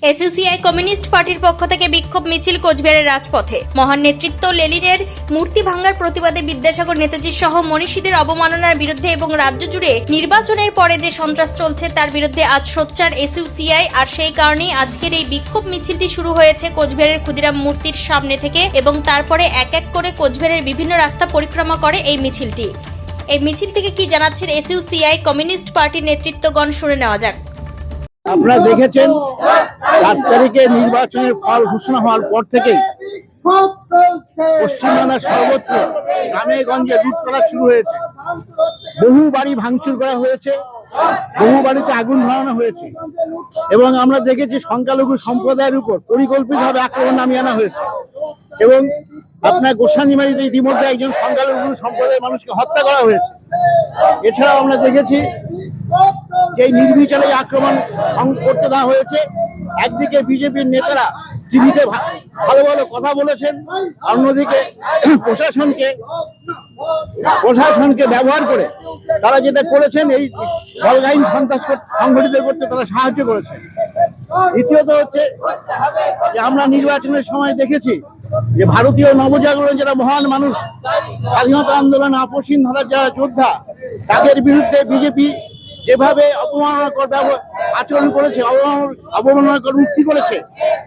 SUCI communist পার্টির পক্ষ থেকে বিক্ষোভ মিছিল কোচবিহারের রাজপথে। মহান নেতৃত্ব লেনিনের মূর্তি ভাঙার প্রতিবাদে বিদ্যাসাগর নেতাজি সহ মনীষীদের অবমাননার বিরুদ্ধে এবং রাজ্য জুড়ে নির্বাচনের পরে যে সন্ত্রাস চলছে তার বিরুদ্ধে আজ সোচ্চার এসইউসিআই। আর সেই কারণেই আজকের এই বিক্ষোভ মিছিলটি শুরু হয়েছে কোচবিহারের ক্ষুদিরাম মূর্তির সামনে থেকে এবং তারপরে এক এক করে কোচবিহারের বিভিন্ন রাস্তা পরিক্রমা করে এই মিছিলটি। এই মিছিল থেকে কি জানাচ্ছেন এসইউসিআই কমিউনিস্ট পার্টির নেতৃত্বগণ শুনে নেওয়া যাক। আপনারা দেখেছেন 4 তারিখে নির্বাচনের ফল ঘোষণা হওয়ার পর থেকেই পশ্চিমবাংলার সর্বত্র গ্রামে গঞ্জে লুট করা শুরু হয়েছে। বহু বাড়ি ভাঙচুর করা হয়েছে, বহু বাড়িতে আগুন ধরানো হয়েছে এবং আমরা দেখেছি সংখ্যালঘু সম্প্রদায়ের উপর পরিকল্পিতভাবে আক্রমণ নামিয়ে আনা হয়েছে এবং আপনার গোসানিমারিতে ইতিমধ্যে একজন সংখ্যালঘু সম্প্রদায়ের মানুষকে হত্যা করা হয়েছে। এছাড়াও আমরা দেখেছি যে নির্বিচারে আক্রমণ করতে দেওয়া হয়েছে। একদিকে বিজেপির নেতারা টিভিতে ভালো ভালো কথা বলেছেন, অন্যদিকে প্রশাসনকে ব্যবহার করে তারা যেটা করেছেন এই দলগাহীন সন্ত্রাস সংগঠিত করতে তারা সাহায্য করেছেন। দ্বিতীয়ত হচ্ছে যে আমরা নির্বাচনের সময় দেখেছি যে ভারতীয় নবজাগরণ যারা মহান মানুষ, স্বাধীনতা আন্দোলন আপসহীন ধারার যারা যোদ্ধা, তাদের বিরুদ্ধে বিজেপি যেভাবে অবমাননাকর আচরণ করেছে, অবমাননাকর উক্তি করেছে,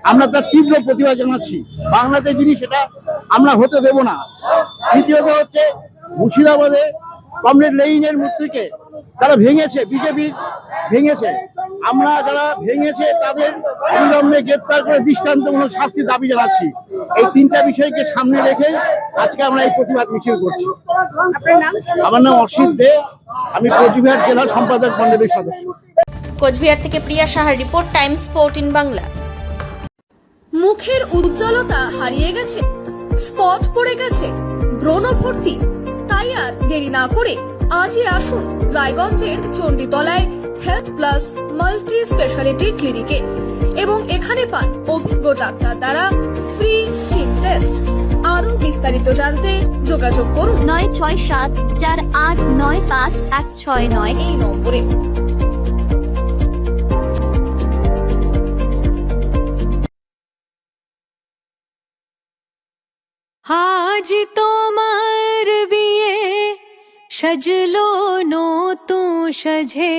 আমরা তার তীব্র প্রতিবাদ জানাচ্ছি। বাংলাতে যিনি সেটা আমরা হতে দেব না। তৃতীয়ত হচ্ছে মুর্শিদাবাদে কমরেড লেনিনের মূর্তিকে তারা ভেঙেছে, বিজেপি ভেঙেছে। আমরা যারা ভেঙেছে তাদের অবিলম্বে গ্রেপ্তার করে দৃষ্টান্তমূলক শাস্তি দাবি জানাচ্ছি। এই 3টা বিষয়কে সামনে রেখে আজকে আমরা এই প্রতিবাদ মিছিল করছি। আমার নাম অসিত দে, আমি কোচবিহার জেলার সম্পাদক মণ্ডলীর সদস্য। কোচবিহার থেকে প্রিয়া সাহার রিপোর্ট, টাইমস 14 বাংলা। মুখের উজ্জ্বলতা হারিয়ে গেছে, স্পট পড়ে গেছে, ব্রণ ভর্তি, তাই আর দেরি না করে আজই আসুন রায়গঞ্জের চণ্ডীতলায় হেলথ প্লাস মাল্টি স্পেশালিটি ক্লিনিকে এবং এখানে পান অভিজ্ঞ ডাক্তার দ্বারা ফ্রি স্কিন টেস্ট। আরো বিস্তারিত জানতে যোগাযোগ করুন 9674895169 এই নম্বরে। আজ তোমার বিয়ে সাজলো নতুন সাজে।